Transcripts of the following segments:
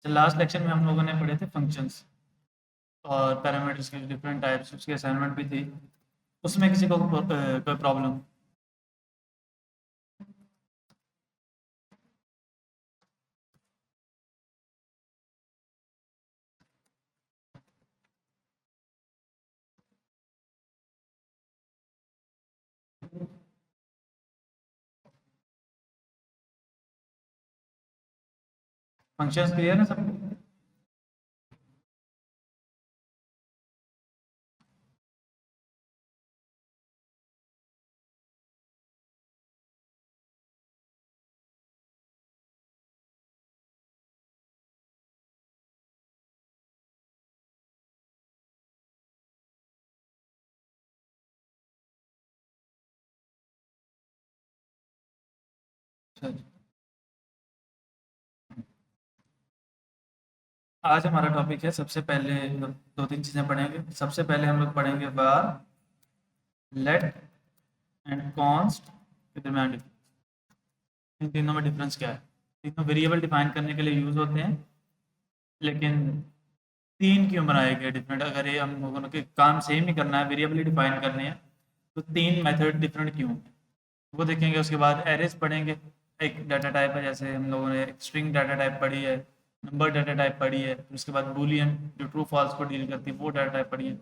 Last lecture में हम लोगों ने पढ़े थे फंक्शंस और पैरामीटर्स के डिफरेंट टाइप्स, उसकी असाइनमेंट भी थी। उसमें किसी को कोई प्रॉब्लम? फंक्शंस क्लियर है सब? अच्छा जी। आज हमारा टॉपिक है, सबसे पहले दो तीन चीज़ें पढ़ेंगे। सबसे पहले हम लोग पढ़ेंगे var, let एंड const के दरम्यान difference। इन तीनों में डिफरेंस क्या है? तीनों वेरिएबल डिफाइन करने के लिए यूज़ होते हैं, लेकिन तीन क्यों बनाए गए डिफरेंट? अगर ये हम लोगों के काम सेम ही करना है, वेरिएबल ही डिफाइन करने हैं, तो तीन मेथड डिफरेंट क्यों? वो देखेंगे। उसके बाद एरेज पढ़ेंगे। एक डाटा टाइप है, जैसे हम लोगों ने स्ट्रिंग डाटा टाइप पढ़ी है, नंबर डाटा टाइप पढ़ी है। फिर उसके बाद बूलियन जो ट्रू फॉल्स को डील करती है, वो डाटा टाइप पढ़ी है।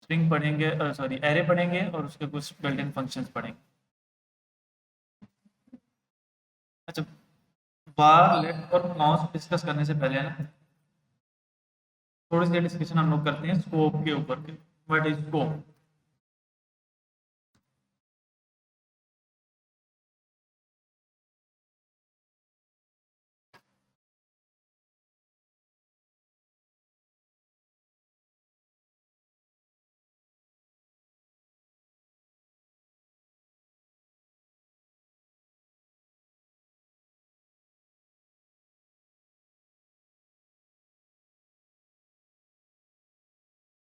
स्ट्रिंग पढ़ेंगे, सॉरी एरे पढ़ेंगे, और उसके कुछ बिल्ट इन फंक्शंस पढ़ेंगे। अच्छा, var, let और const डिस्कस करने से पहले ना थोड़ी सी डिस्कशन हम लोग करते हैं स्कोप के ऊपर के। What is scope?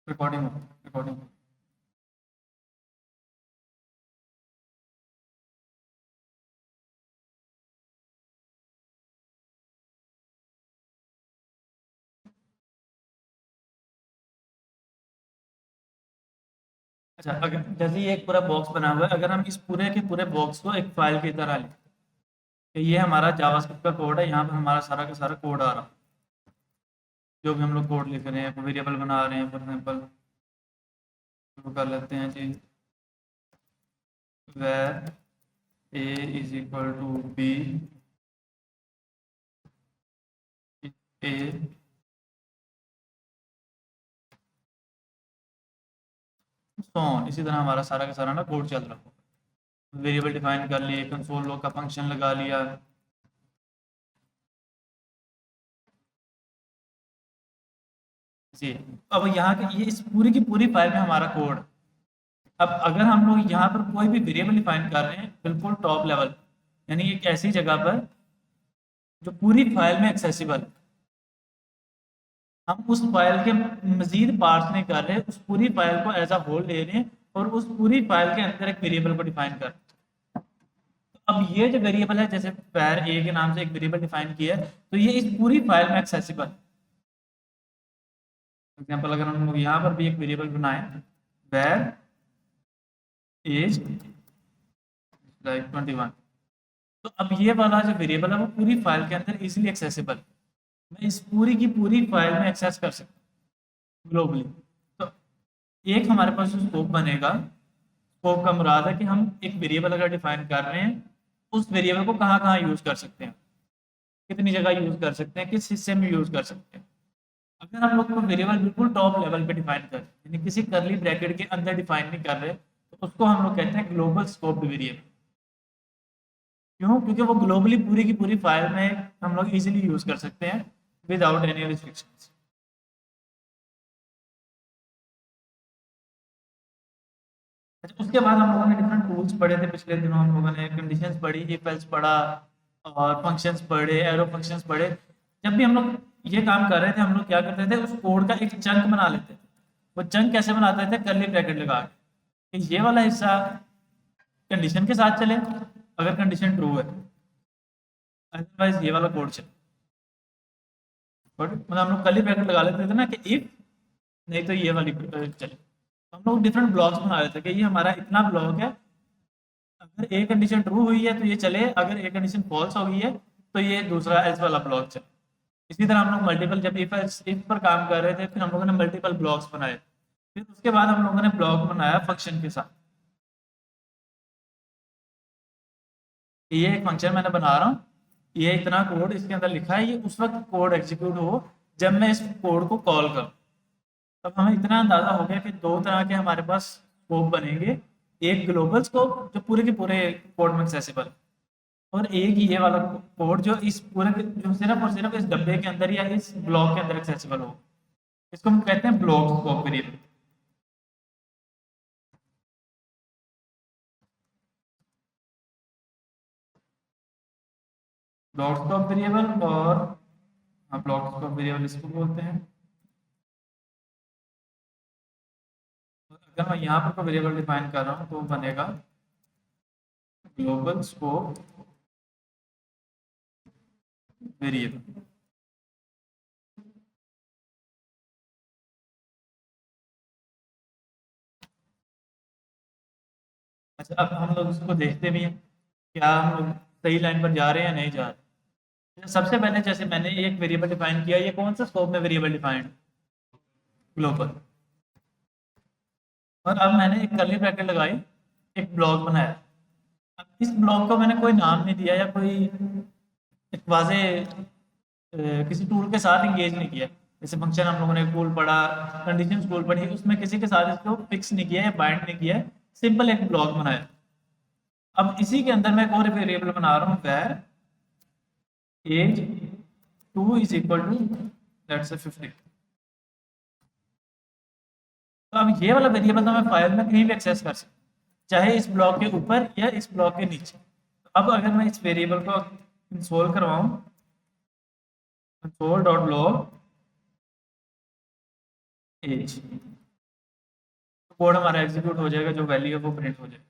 Recording recording. अच्छा, अगर जैसे ये एक पूरा बॉक्स बना हुआ है, अगर हम इस पूरे के पूरे बॉक्स को एक फाइल की तरह लें, कि ये हमारा जावास्क्रिप्ट का कोड है, यहाँ पर हमारा सारा का सारा कोड आ रहा है। जो भी हम लोग कोड लिख रहे हैं, वेरिएबल बना रहे हैं, फॉर एग्जाम्पल शुरू कर लेते हैं जी, where a is equal to b, a so on। इसी तरह हमारा सारा का सारा ना कोड चल रहा है। वेरिएबल डिफाइन कर लिए, कंसोल लॉग का फंक्शन लगा लिया जी। अब यहाँ के ये इस पूरी की पूरी फाइल में हमारा कोड। अब अगर हम लोग यहाँ पर कोई भी वेरिएबल डिफाइन कर रहे हैं बिल्कुल टॉप लेवल, यानी एक ऐसी जगह पर जो पूरी फाइल में एक्सेसिबल, हम उस फाइल के मजीद पार्ट्स नहीं कर रहे, उस पूरी फाइल को एज अ होल ले रहे हैं और उस पूरी फाइल के अंदर एक वेरिएबल को डिफाइन कर रहे हैं। तो अब ये जो वेरिएबल है, जैसे पैर ए के नाम से एक वेरिएबल डिफाइन किया है, तो ये इस पूरी फाइल में एक्सेसिबल। एग्जाम्पल, अगर हम लोग यहाँ पर भी एक वेरिएबल बनाए, where एज लाइक 21, तो अब ये वाला जो वेरिएबल है वो पूरी फाइल के अंदर इजीली एक्सेसिबल, मैं इस पूरी की पूरी फाइल में एक्सेस कर सकता हूँ ग्लोबली। तो एक हमारे पास जो स्कोप बनेगा, स्कोप का मुराद है कि हम एक वेरिएबल अगर डिफाइन कर रहे हैं, उस वेरिएबल को कहाँ कहाँ यूज कर सकते हैं, कितनी जगह यूज कर सकते हैं, किस हिस्से में यूज कर सकते हैं। अगर हम लोग को वेरिएबल बिल्कुल टॉप लेवल पे डिफाइन कर, यानी किसी करली ब्रैकेट के अंदर डिफाइन नहीं कर रहे, तो उसको हम लोग कहते हैं ग्लोबल स्कोप वेरिएबल। क्यों? क्योंकि वो ग्लोबली पूरी की पूरी फाइल में हम लोग इजीली यूज कर सकते हैं विदाउट एनी रिस्ट्रिक्शंस। अच्छा, उसके बाद हम लोगों ने डिफरेंट टूल्स पढ़े थे पिछले दिनों। हम लोगों ने कंडीशंस पढ़ी, इफ एल्स पढ़ा, और फंक्शंस पढ़े, एरो फंक्शंस पढ़े। जब भी हम लोग ये काम कर रहे थे, हम लोग क्या करते थे, उस कोड का एक चंक बना लेते थे। वो चंक कैसे बनाते थे? कर्ली ब्रैकेट लगा के, कि ये वाला हिस्सा कंडीशन के साथ चले अगर कंडीशन ट्रू है, अदरवाइज ये वाला कोड चले। बट मतलब हम लोग कर्ली ब्रैकेट लगा लेते थे ना कि इफ, नहीं तो ये वाली चले, तो हम लोग डिफरेंट ब्लॉक्स बना लेते थे कि ये हमारा इतना ब्लॉक है, अगर ए कंडीशन ट्रू हुई है तो ये चले, अगर ए कंडीशन फॉल्स हो गई है तो ये दूसरा एल्स वाला ब्लॉक चले। इसी तरह हम लोग मल्टीपल, जब इफ पर काम कर रहे थे फिर हम लोगों ने मल्टीपल ब्लॉक्स बनाए, फिर उसके बाद हम लोगों ने ब्लॉक बनाया फंक्शन के साथ। ये एक फंक्शन मैंने बना रहा हूँ, ये इतना कोड इसके अंदर लिखा है, ये उस वक्त कोड एग्जीक्यूट हो जब मैं इस कोड को कॉल करूँ। तब हमें इतना अंदाजा हो गया कि दो तरह के हमारे पास स्कोप बनेंगे, एक ग्लोबल स्कोप जो पूरे के पूरे कोड में एक्सेसिबल है, और एक ये वाला कोड जो इस पूरे जो सिर्फ और सिर्फ इस डब्बे के अंदर या इस ब्लॉक के अंदर एक्सेसिबल हो। इसको हम कहते हैं block scope variable. Block scope variable, और हाँ ब्लॉक स्कोप वेरिएबल इसको बोलते हैं। अगर मैं यहाँ पर कोई वेरिएबल डिफाइन कर रहा हूँ तो बनेगा ग्लोबल स्कोप वेरिएबल। अच्छा, अब हम लोग इसको देखते भी हैं क्या हम लोग सही लाइन पर जा रहे हैं या नहीं जा रहे। सबसे पहले जैसे मैंने एक वेरिएबल डिफाइन किया, ये कौन सा स्कोप में वेरिएबल डिफाइंड, ग्लोबल। और अब मैंने एक कर्ली ब्रैकेट लगाई, एक ब्लॉक बनाया। अब इस ब्लॉक को मैंने कोई नाम नहीं दिया या कोई एक वाजे किसी टूल के साथ इंगेज नहीं किया। जैसे फंक्शन हम लोगों ने टूल पढ़ा, कंडीशन टूल पढ़ी, उसमें किसी के साथ इसको फिक्स नहीं किया या बाइंड नहीं किया, सिंपल एक ब्लॉक बनाया। अब इसी के अंदर मैं एक और वेरिएबल बना रहा हूँ, var A 2 is equal to let's say 50। तो अब ये वाला वेरिएबल तो मैं फाइल में कहीं भी एक्सेस कर सकता, चाहे इस ब्लॉक के ऊपर या इस ब्लॉक के नीचे। तो अब अगर मैं इस वेरिएबल को इंस्टॉल करवाऊं, console dot log age, code हमारा एग्जीक्यूट हो जाएगा, जो वैल्यू है वो प्रिंट हो जाएगा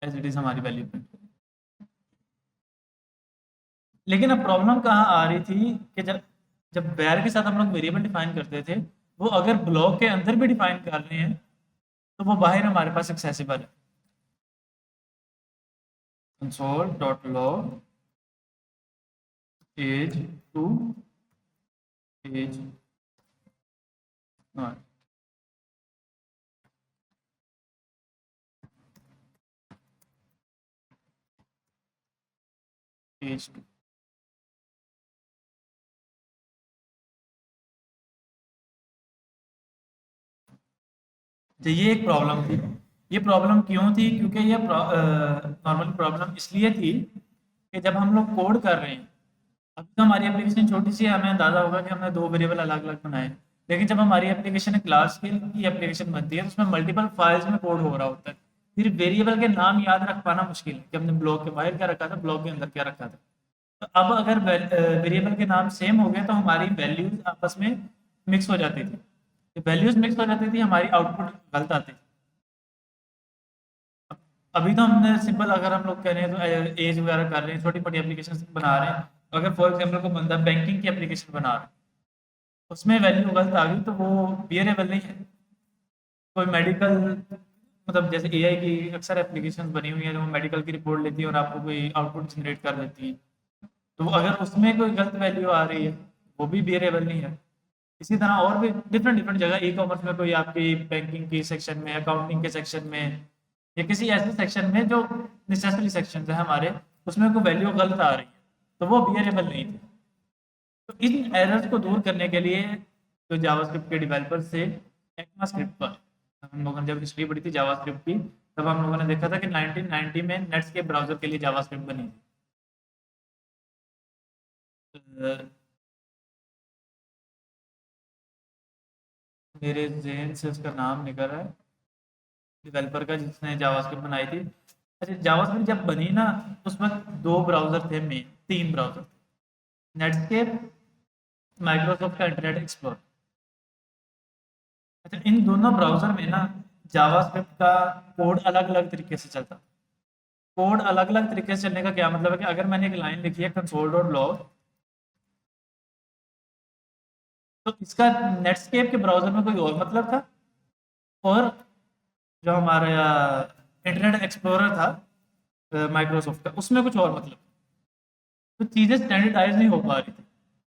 एज इट इज हमारी वैल्यू प्रिंट। लेकिन अब प्रॉब्लम कहाँ आ रही थी कि जब जब वैर के साथ हम लोग वेरिएबल डिफाइन करते थे, वो अगर ब्लॉक के अंदर भी डिफाइन कर रहे हैं तो वो बाहर हमारे पास एक्सेसिबल है। Console dot log A two A A two. तो ये एक प्रॉब्लम थी। ये प्रॉब्लम क्यों थी, क्योंकि ये नॉर्मल प्रॉब्लम इसलिए थी कि जब हम लोग कोड कर रहे हैं, अभी तो हमारी एप्लीकेशन छोटी सी है, हमें अंदाजा होगा कि हमने दो वेरिएबल अलग अलग बनाए, लेकिन जब हमारी एप्लीकेशन क्लास की एप्लीकेशन बनती है तो उसमें मल्टीपल फाइल्स में कोड हो रहा होता है। फिर वेरिएबल के नाम याद रख पाना मुश्किल है कि हमने ब्लॉक के बाहर क्या रखा था, ब्लॉक के अंदर क्या रखा था। तो अब अगर वेरिएबल के नाम सेम हो गए तो हमारी वैल्यूज आपस में मिक्स हो जाती थी, वैल्यूज मिक्स हो जाती थी, हमारी आउटपुट गलत आती थी। अभी तो हमने सिंपल, अगर हम लोग कह रहे हैं तो एज वगैरह कर रहे हैं, छोटी मोटी एप्लीकेशन बना रहे हैं, अगर फॉर एग्जाम्पल को बंदा बैंकिंग की एप्लीकेशन बना रहा है, उसमें वैल्यू गलत आ गई तो वो वेरिएबल नहीं है। कोई मेडिकल, मतलब जैसे एआई की अक्सर एप्लीकेशन बनी हुई है जो मेडिकल की रिपोर्ट लेती है और आपको कोई आउटपुट जनरेट कर देती है, तो अगर उसमें कोई गलत वैल्यू आ रही है वो भी वेरिएबल नहीं है। इसी तरह और भी डिफरेंट डिफरेंट जगह, ई कॉमर्स में कोई आपकी बैंकिंग की सेक्शन में, अकाउंटिंग के सेक्शन में, या किसी ऐसे सेक्शन में जो नेसेसरी सेक्शन है हमारे, उसमें कोई वैल्यू गलत आ रही है तो वो वेरिएबल नहीं थी। तो इन एरर्स को दूर करने के लिए जो जावास्क्रिप्ट के डेवलपर से ECMAScript पर हम लोगों ने जब हिस्ट्री पढ़ी थी जावास्क्रिप्ट की, तब हम लोगों ने देखा था कि 1990 में नेट्सकेप ब्राउजर के लिए जावास्क्रिप्ट बनी थी। मेरे जहन से उसका नाम निकल रहा है, डेवलपर का जिसने जावास्क्रिप्ट बनाई थी। अच्छा, जावास्क्रिप्ट जब बनी ना उस वक्त दो ब्राउजर थे, मेन तीन ब्राउजर थे, नेटस्केप, माइक्रोसॉफ्ट का इंटरनेट एक्सप्लोरर। अच्छा, इन दोनों ब्राउजर में ना जावास्क्रिप्ट का कोड अलग अलग तरीके से चलता, कोड अलग अलग तरीके से चलने का क्या मतलब है कि अगर मैंने एक लाइन लिखी है कंसोल डॉट लॉग, तो इसका नेटस्केप के ब्राउजर में कोई और मतलब था, और जो हमारा इंटरनेट एक्सप्लोरर था माइक्रोसॉफ्ट का, उसमें कुछ और मतलब। तो चीज़ें स्टैंडर्डाइज नहीं हो पा रही थी।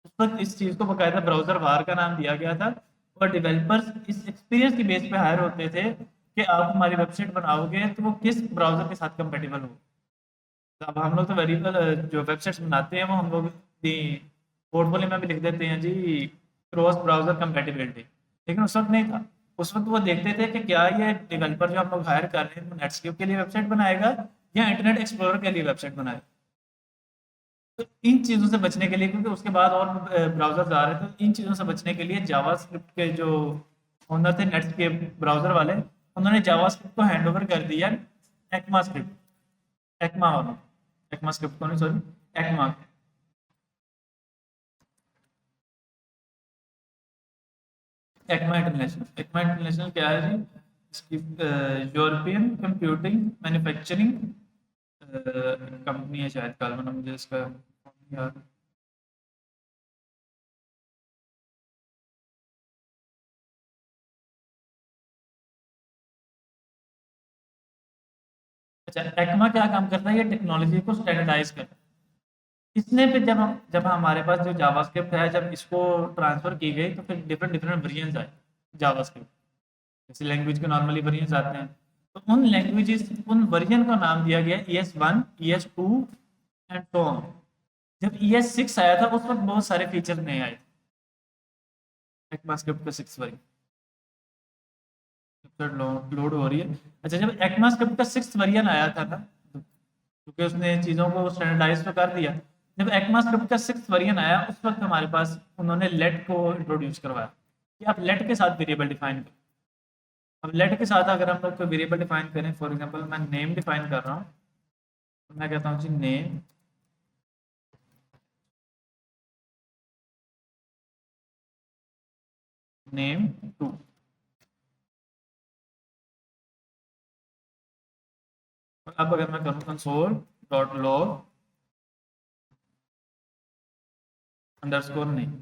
उस वक्त इस चीज़ को बाकायदा ब्राउज़र वार का नाम दिया गया था, और डेवलपर्स इस एक्सपीरियंस की बेस पे हायर होते थे कि आप हमारी वेबसाइट बनाओगे तो वो किस ब्राउज़र के साथ कंपेटेबल हो। अब हम लोग तो वेरिएबल जो वेबसाइट्स बनाते हैं वो हम लोग पोर्टफोलियो में भी लिख देते हैं जी क्रॉस ब्राउज़र कंपेटिबिलिटी, लेकिन उस वक्त नहीं था। उस वक्त वो देखते थे कि क्या ये डेवलपर जो हम लोग हायर कर रहे हैं नेटस्केप के लिए वेबसाइट बनाएगा या इंटरनेट एक्सप्लोरर के लिए वेबसाइट बनाएगा। तो इन चीज़ों से बचने के लिए, क्योंकि उसके बाद और ब्राउज़र्स आ रहे थे, तो इन चीज़ों से बचने के लिए जावास्क्रिप्ट के जो ओनर थे नेटस्केप ब्राउज़र वाले, उन्होंने जावास्क्रिप्ट को हैंड ओवर कर दिया एक्मा स्क्रिप्ट, एक्मा वाला, एक्मा स्क्रिप्ट को नहीं, सॉरी, एक्मा। एक्मा इंटरनेशनल क्या है जी? इसकी यूरोपियन कंप्यूटिंग मैन्युफैक्चरिंग कंपनी है शायद, कल मैंने मुझे इसका याद। अच्छा, एक्मा क्या काम करता है? ये टेक्नोलॉजी को स्टैंडर्डाइज करता है। इसने फिर जब हमारे पास जो जावास्क्रिप्ट है, जब इसको ट्रांसफर की गई, तो फिर डिफरेंट डिफरेंट वेरिएंट्स आए जावास्क्रिप्ट। जैसे लैंग्वेज के नॉर्मली वेरिएंट्स आते हैं, तो उन लैंग्वेजेस, उन वर्जन का नाम दिया गया ES1, ES2 and so on. जब ES6 आया था उस वक्त बहुत सारे फीचर नए आए थे ECMAScript का 6 वर्जन। लोड हो रही है। अच्छा, जब ECMAScript का 6 वर्जन आया था ना, क्योंकि उसने चीज़ों को स्टैंडर्डाइज तो कर दिया, जब ECMAScript का 6 वर्जन आया उस वक्त हमारे पास उन्होंने लेट को इंट्रोड्यूस करवाया कि आप लेट के साथ वेरिएबल डिफाइन करो। अब लेट के साथ अगर हम लोग कोई वेरिएबल डिफाइन करें, फॉर एग्जांपल मैं नेम डिफाइन कर रहा हूँ, तो मैं कहता हूँ जी नेम, नेम 2। अब अगर मैं करूँ console dot log underscore name,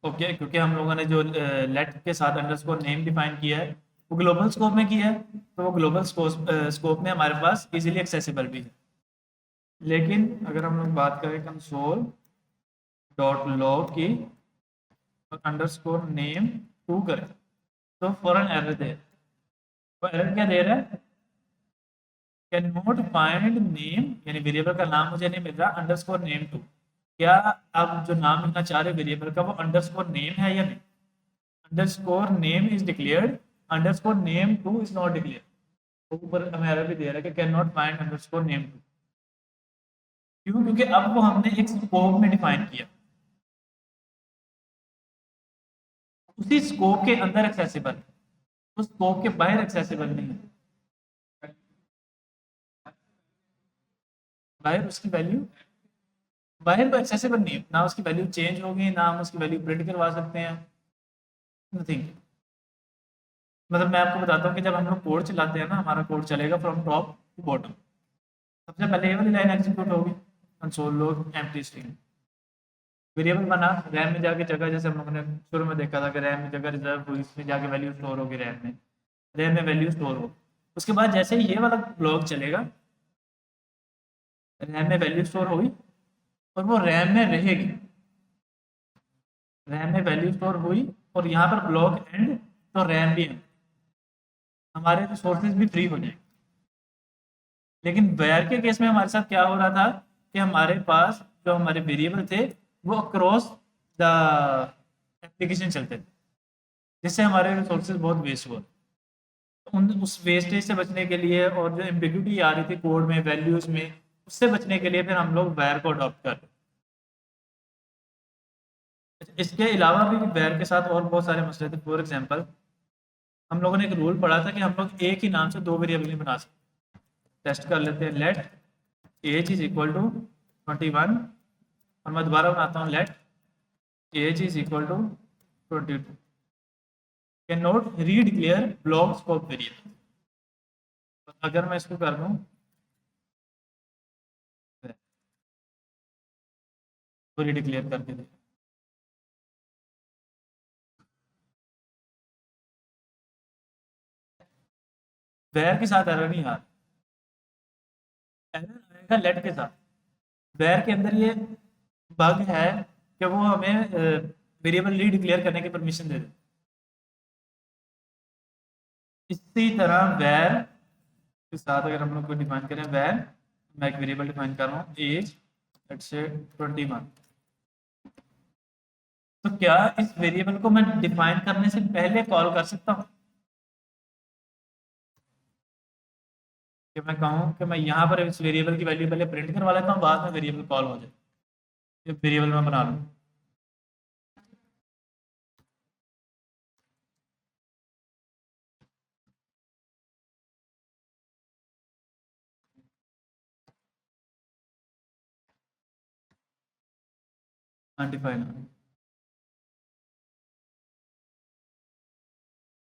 okay, क्योंकि हम लोगों ने जो लेट के साथ अंडरस्कोर नेम डिफाइन किया है वो ग्लोबल स्कोप में किया है, तो वो ग्लोबल स्कोप में हमारे पास इजीली एक्सेसिबल भी है। लेकिन अगर हम लोग बात करें कंसोल डॉट लॉग की और अंडरस्कोर नेम 2 करें, तो फॉरन एरर दे, तो एरर क्या दे रहा है? कैन नॉट फाइंड नेम, यानी वेरिएबल का नाम मुझे नहीं मिल रहा अंडरस्कोर नेम 2। क्या आप जो नाम लिखना चाह रहे वेरिएबल का वो अंडरस्कोर नेम है या नहीं? Underscore name is declared, underscore name 2 is not declared. ऊपर हमें एरर भी दे रहा है कि can not find underscore name 2। क्यों? क्योंकि अब वो हमने एक स्कोप में डिफाइन किया, उसी स्कोप के अंदर एक्सेसिबल, उस स्कोप के बाहर एक्सेसिबल नहीं है। बाहर उसकी वैल्यू, बाहर तो एक्सेसिबल नहीं है ना, उसकी वैल्यू चेंज होगी ना, हम उसकी वैल्यू प्रिंट करवा सकते हैं, नथिंग। मतलब मैं आपको बताता हूँ कि जब हम लोग कोड चलाते हैं ना, हमारा कोड चलेगा फ्रॉम टॉप टू बॉटम। सबसे पहले ये वाली लाइन एग्जीक्यूट होगी, console log empty string, variable बना रैम में जाके जगह, जैसे हम लोगों ने शुरू में देखा था कि रैम में जगह रिजर्व हुई, इसमें जाके वैल्यू स्टोर होगी, रैम में वैल्यू स्टोर हो। उसके बाद जैसे ही ये वाला ब्लॉक चलेगा, रैम में वैल्यू स्टोर होगी और वो रैम में रहेगी, रैम में वैल्यू स्टोर हुई और यहाँ पर ब्लॉक एंड, तो रैम भी एंड, हमारे रिसोर्सेज भी फ्री हो जाएंगे। लेकिन वेयर के केस में हमारे साथ क्या हो रहा था कि हमारे पास जो हमारे वेरिएबल थे वो अक्रॉस द एप्लीकेशन चलते थे, जिससे हमारे रिसोर्सेज बहुत वेस्ट हुए। तो उन उस वेस्टेज से बचने के लिए और जो एम्बिग्यूटी आ रही थी कोड में वैल्यूज में, उससे बचने के लिए फिर हम लोग वेयर को अडॉप्ट कर रहे। इसके अलावा भी वेयर के साथ और बहुत सारे मसले थे। फॉर एग्जांपल, हम लोगों ने एक रूल पढ़ा था कि हम लोग एक ही नाम से दो वेरिएबल नहीं बना सकते। टेस्ट कर लेते हैं, let age is equal to 21, और मैं दोबारा बनाता हूँ, let age is equal to 22, can not redeclare block scope variable. अगर मैं इसको कर दूं पूरी डिक्लेयर करके दे, वेयर के साथ एरर नहीं आ रहा, एरर आएगा लेट के साथ। वेयर के अंदर ये बग है कि वो हमें वेरिएबल ली डिक्लेयर करने की परमिशन दे दे। इसी तरह वेयर के साथ अगर हम लोग को डिफाइन करें, वेयर मैं एक वेरिएबल डिफाइन कर रहा हूँ एज लेट्स से 21, तो क्या इस वेरिएबल को मैं डिफाइन करने से पहले कॉल कर सकता हूँ कि मैं कहूँ कि मैं यहाँ पर इस वेरिएबल की वैल्यू पहले प्रिंट करवा लेता हूँ, बाद में वेरिएबल कॉल हो जाए, ये वेरिएबल मैं बना लूँ। अनडिफाइन,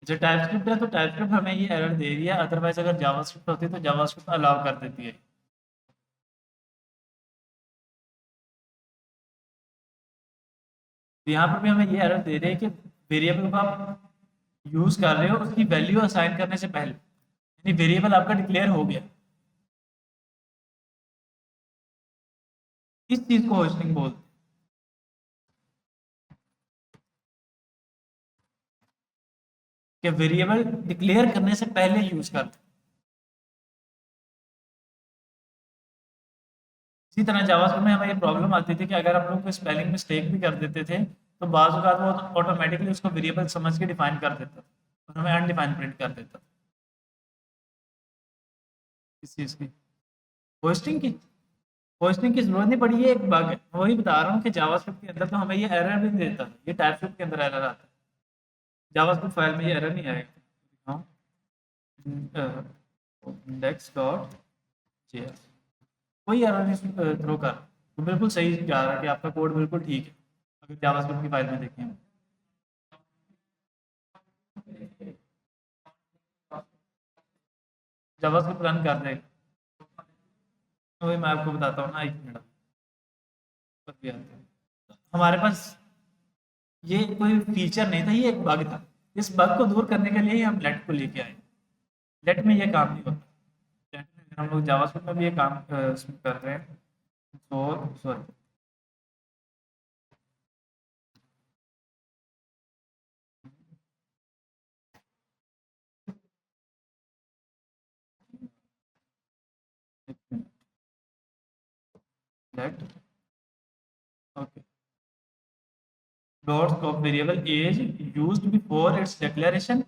जो टाइपस्क्रिप्ट है तो टाइपस्क्रिप्ट हमें ये एरर दे रही है, अदरवाइज अगर जावास्क्रिप्ट होती तो जावास्क्रिप्ट अलाउ कर देती है। तो यहाँ पर भी हमें ये एरर दे रही है कि वेरिएबल को आप यूज कर रहे हो उसकी वैल्यू असाइन करने से पहले, यानी वेरिएबल आपका डिक्लेयर हो गया। इस चीज को होस्टिंग बोलते हैं कि वेरिएबल डिक्लेयर करने से पहले यूज करते हैं। इसी तरह जावास्क्रिप्ट में हमें ये प्रॉब्लम आती थी कि अगर हम लोग स्पेलिंग मिस्टेक भी कर देते थे तो बाज़ औक़ात वो ऑटोमेटिकली उसको वेरिएबल समझ के डिफाइन कर देता और हमें अनडिफाइंड प्रिंट कर देता। इस चीज़ की होस्टिंग की होस्टिंग की जरूरत नहीं पड़ी, ये एक बग है। वही बता रहा हूँ कि जावास्क्रिप्ट के अंदर तो हमें ये एरर भी नहीं देता था, ये टाइपस्क्रिप्ट के अंदर एरर आता है, जावास्क्रिप्ट फाइल में ये एरर नहीं आएगा। इंडेक्स डॉट जेएस कोई एरर नहीं थ्रो कर, तो बिल्कुल सही जा रहा है कि आपका कोड बिल्कुल ठीक है अगर जावास्क्रिप्ट की फाइल में देखें हम। जावास्क्रिप्ट रन कर देगा, तो वही मैं आपको बताता हूँ ना, एक मिनट पर भी आते हैं। हमारे पास ये कोई फीचर नहीं था, ये एक बग था। इस बग को दूर करने के लिए ही हम लेट को लेके आए। लेट में ये काम नहीं होता, लेट में हम लोग जावास्क्रिप्ट में भी ये काम इसमें कर रहे हैं। तो sorry, let okay dot scope variable A used before its declaration.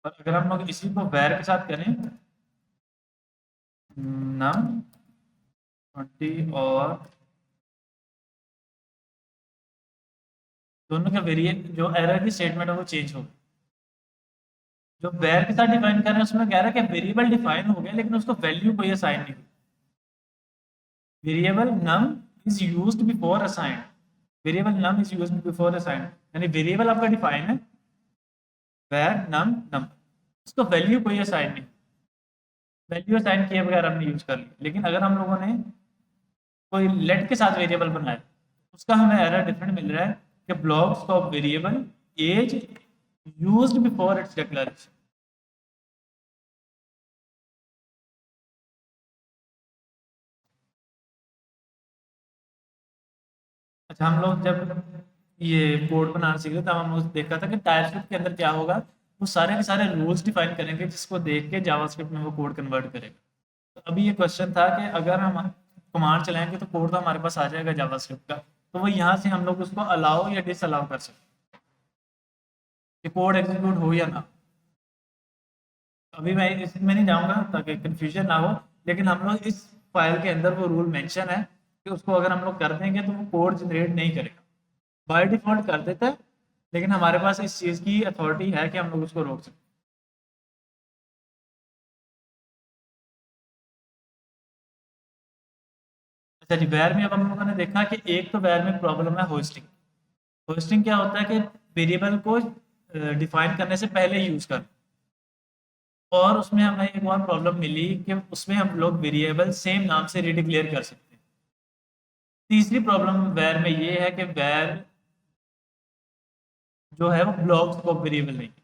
और अगर हम लोग इसी को वेर के साथ करें नम 20 और दोनों के वेरिएबल जो एरर की स्टेटमेंट है वो चेंज हो गई। जो वेर के साथ डिफाइन कर रहे हैं उसमें कह रहा है कि वेरिएबल डिफाइन हो गया लेकिन उसको वैल्यू कोई असाइन नहीं हुई। Variable num is used before assign, variable num is used before assign, यानी वेरिएबल आपका डिफाइन है वेर नम नम, उसको वैल्यू कोई असाइन नहीं, वैल्यू असाइन किए बगैर हमने यूज कर लिया। लेकिन अगर हम लोगों ने कोई लेट के साथ वेरिएबल बनाया उसका हमें एरर डिफरेंट मिल रहा है कि blocks of variable A used before its declaration. अच्छा, हम लोग जब ये कोड बनाना सीख रहे थे तब हम लोग देखा था कि टाइपस्क्रिप्ट के अंदर क्या होगा, वो सारे के सारे रूल्स डिफाइन करेंगे जिसको देख के जावास्क्रिप्ट में वो कोड कन्वर्ट करेगा। तो अभी ये क्वेश्चन था कि अगर हम कमांड चलाएंगे तो कोड तो हमारे पास आ जाएगा जावास्क्रिप्ट का, तो वो यहाँ से हम लोग उसको अलाउ या डिस अलाउ कर सकते हैं कि कोड एग्जीक्यूट हो या ना। अभी मैं इसमें नहीं जाऊँगा ताकि कन्फ्यूजन ना हो, लेकिन हम लोग इस फाइल के अंदर वो रूल मेंशन है कि उसको अगर हम लोग कर देंगे तो वो कोड जनरेट नहीं करेगा, बाय डिफॉल्ट कर देता है, लेकिन हमारे पास इस चीज़ की अथॉरिटी है कि हम लोग उसको रोक सकते हैं। अच्छा जी, वैर में अब हम लोगों ने देखा कि एक तो वैर में प्रॉब्लम है होस्टिंग। होस्टिंग क्या होता है कि वेरिएबल को डिफाइन करने से पहले यूज कर, और उसमें हमें एक और प्रॉब्लम मिली कि उसमें हम लोग वेरिएबल सेम नाम से रिडिक्लेयर कर सकते हैं। तीसरी प्रॉब्लम वैर में ये है कि वैर जो है वो ब्लॉक स्कोप वेरिएबल नहीं है।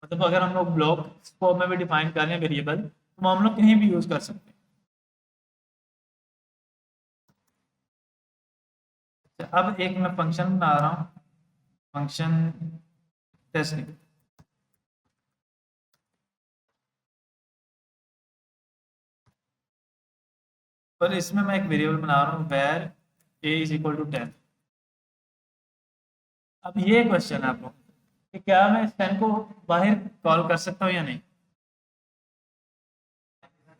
मतलब अगर हम लोग ब्लॉक स्कोप में भी डिफाइन कर रहे हैं वेरिएबल तो हम लोग कहीं भी यूज कर सकते हैं। तो अब एक मैं फंक्शन बना रहा हूँ, फंक्शन टेस्ट, और इसमें मैं एक वेरिएबल बना रहा हूँ var A is equal to 10। अब ये क्वेश्चन है आपको कि क्या मैं इस 10 को बाहर कॉल कर सकता हूँ या नहीं।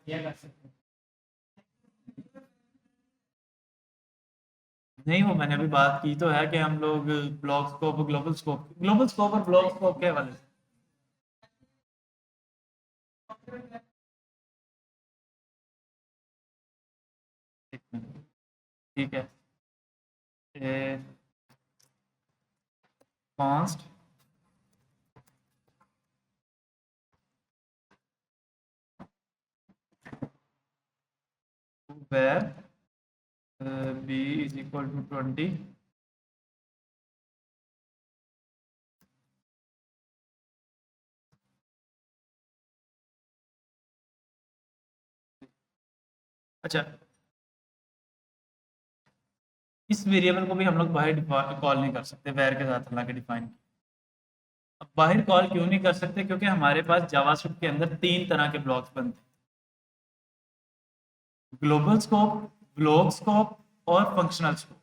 क्या कर सकते नहीं, वो मैंने अभी बात की तो है कि हम लोग ब्लॉक स्कोप, ग्लोबल स्कोप और ब्लॉक स्कोप के वाले से। ठीक है, const var B is equal to 20, अच्छा इस वेरिएबल को भी हम लोग बाहर कॉल नहीं कर सकते वेर के साथ हालांकि डिफाइन। अब बाहर कॉल क्यों नहीं कर सकते, क्योंकि हमारे पास जावास्क्रिप्ट के अंदर तीन तरह के ब्लॉक्स बनते हैं, ग्लोबल स्कोप, ब्लॉक स्कोप और functional scope.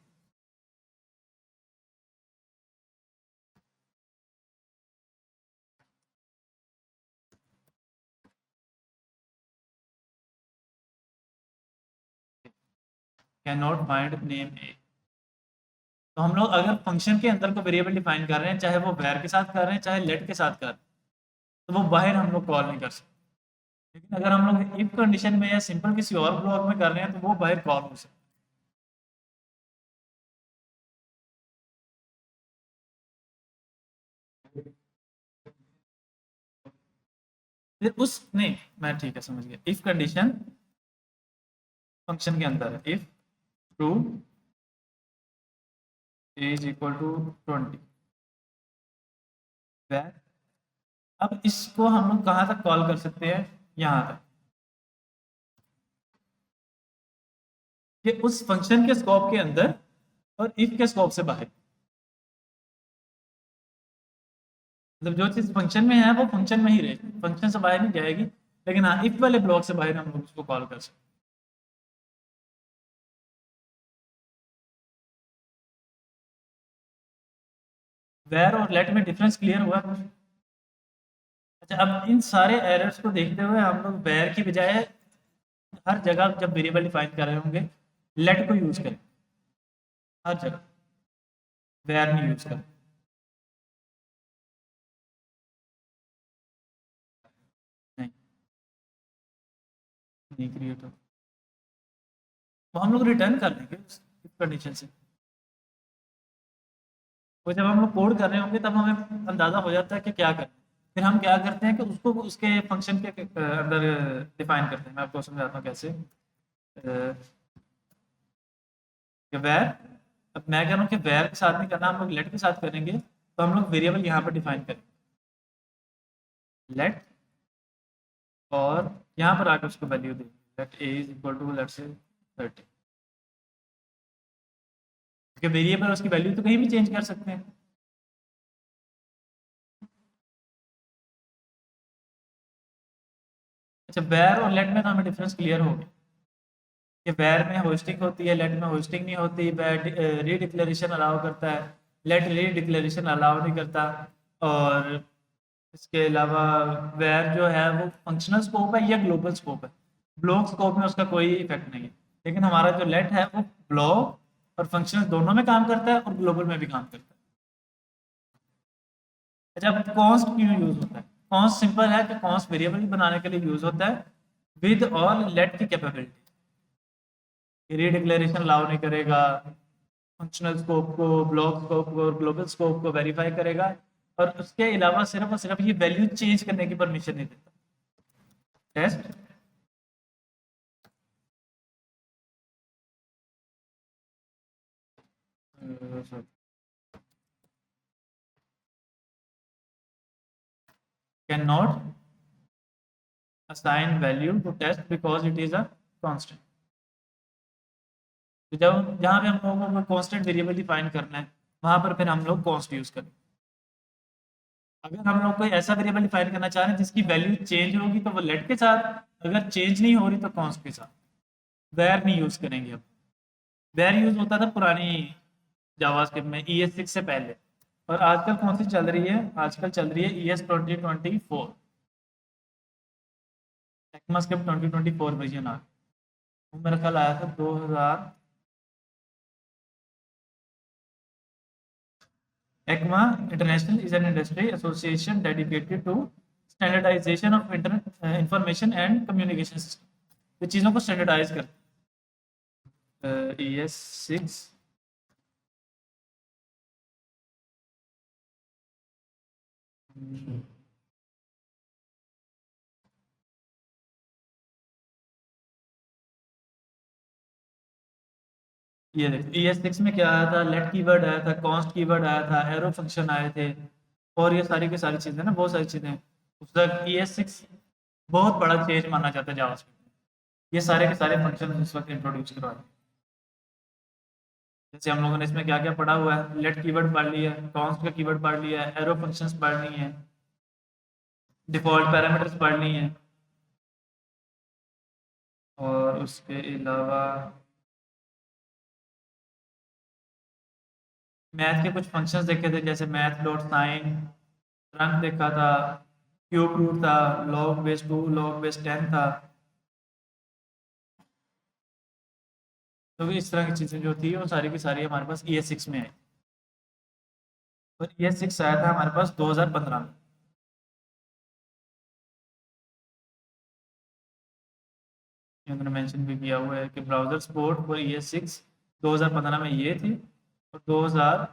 Can not find name A. तो हम लोग अगर फंक्शन के अंदर को वेरिएबल डिफाइन कर रहे हैं, चाहे वो वैर के साथ कर रहे हैं चाहे लेट के साथ कर रहे हैं, तो वो बाहर हम लोग कॉल नहीं कर सकते। लेकिन अगर हम लोग इफ कंडीशन में या सिंपल किसी और ब्लॉक में कर रहे हैं तो वो बाहर कॉल हो सकता है। फिर उस नहीं, मैं ठीक है समझ गया, इफ कंडीशन फंक्शन के अंदर है, if true is equal to 20 var. अब इसको हम लोग कहाँ तक कॉल कर सकते हैं, यहाँ तक कि उस फंक्शन के स्कोप के अंदर और इफ के स्कोप से बाहर। मतलब जो चीज फंक्शन में है वो फंक्शन में ही रहेगी, फंक्शन से बाहर नहीं जाएगी। लेकिन हाँ इफ वाले ब्लॉक से बाहर हम लोग उसको कॉल कर सकते हैं। वेयर और लेट में डिफरेंस क्लियर हुआ कुछ। अच्छा अब इन सारे एरर्स को देखते हुए हम लोग वेयर की बजाय हर जगह जब वेरिएबल डिफाइन कर रहे होंगे लेट को यूज करें, हर जगह वेयर नहीं यूज करें। नहीं, नहीं क्रिएट हो तो हम लोग रिटर्न कर देंगे उस कंडीशन से। वो जब हम लोग कोड कर रहे होंगे तब हमें अंदाजा हो जाता है कि क्या करना है। फिर हम क्या करते हैं कि उसको उसके फंक्शन के अंदर डिफाइन करते हैं। मैं आपको समझाता हूँ कैसे। वैर, अब मैं कह रहा हूँ कि वैर के साथ नहीं करना, हम लोग लेट के साथ करेंगे। तो हम लोग वेरिएबल यहाँ पर डिफाइन करेंगे लेट, और यहाँ पर आकर उसको वैल्यू देंगे let A is equal to let say 30। क्योंकि वेरिएबल उसकी वैल्यू तो कहीं भी चेंज कर सकते हैं। अच्छा वैर और लेट में तो हमें डिफरेंस क्लियर हो गया कि वैर में होस्टिंग होती है, लेट में होस्टिंग नहीं होती। वैर रीडिक्लेरेशन अलाउ करता है, लेट रीडिक्लेरेशन अलाउ नहीं करता। और इसके अलावा वैर जो है वो फंक्शनल स्कोप है या ग्लोबल स्कोप है, ब्लॉक स्कोप में उसका कोई इफेक्ट नहीं है। लेकिन हमारा जो लेट है वो ब्लॉक और फंक्शनल दोनों में काम करता है और ग्लोबल में भी काम करता है। अच्छा अब कॉन्स्ट क्यों यूज होता है। कॉन्स्ट सिंपल है कि कॉन्स्ट वेरिएबल बनाने के लिए यूज होता है विद और लेट की कैपेबिलिटी। रीडिक्लेरेशन अलाउ नहीं करेगा, फंक्शनल स्कोप को, ब्लॉक स्कोप को और ग्लोबल स्कोप को वेरीफाई करेगा, और उसके अलावा सिर्फ और सिर्फ ये वैल्यू चेंज करने की परमिशन नहीं देता। Test can not assign value to test because it is a constant। तो जब जहाँ पे हम लोगों को कांस्टेंट वेरिएबल डिफाइन करना है वहां पर फिर हम लोग कॉन्स्ट यूज करें। अगर हम लोग कोई ऐसा वेरिएबल डिफाइन करना चाह रहे हैं जिसकी वैल्यू चेंज होगी तो वो लेट के साथ, अगर चेंज नहीं हो रही तो कॉन्स्ट के साथ। वेर नहीं यूज करेंगे अब। वेर यूज होता था पुरानी जावास्क्रिप्ट में ES6 से पहले, और आजकल कौन सी चल रही है? आजकल चल रही है ES2024, ECMAScript 2024 वर्जन आ, वो मेरा ख्याल आया था 2000। ECMA International is an industry association dedicated to standardization of internet information and communication system। ये चीज़ों को स्टैंडर्डाइज करते हैं। ES6 ये देखो ES6 में क्या आया था? लेट कीवर्ड आया था, कॉन्स्ट कीवर्ड आया था, एरो फंक्शन आए थे, और ये सारी की सारी चीज़ें ना, बहुत सारी चीज़ें उस तक। ES6 बहुत बड़ा चेंज माना जाता है जावास्क्रिप्ट में। ये सारे के सारे फंक्शन उस वक्त इंट्रोड्यूस करवाए। जैसे हम लोगों ने इसमें क्या क्या पढ़ा हुआ है? लेट कीवर्ड पढ़ लिया है, कॉन्स्ट का कीवर्ड पढ़ लिया है, एरो फंक्शंस पढ़ ली है, डिफॉल्ट पैरामीटर्स पढ़ ली हैं, और उसके अलावा मैथ के कुछ फंक्शंस देखे थे, जैसे मैथ डॉट साइन, रंग देखा था, क्यूब रूट था, लॉग बेस 2, लॉग बेस 10 था। तो इस तरह की चीज़ें जो थी वो सारी की सारी हमारे पास ES6 में आई, और ES6 आया था हमारे पास 2015 में। उन्होंने मेंशन भी किया हुआ है कि ब्राउज़र सपोर्ट फॉर ES6 2015 में ये थी, और 2000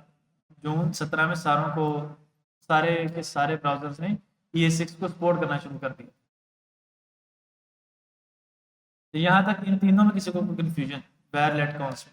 जून 17 में सारे के सारे ब्राउज़र्स ने ES6 को सपोर्ट करना शुरू कर दिया। तो यहाँ तक इन तीनों में किसी को कोई कन्फ्यूजन? Where late const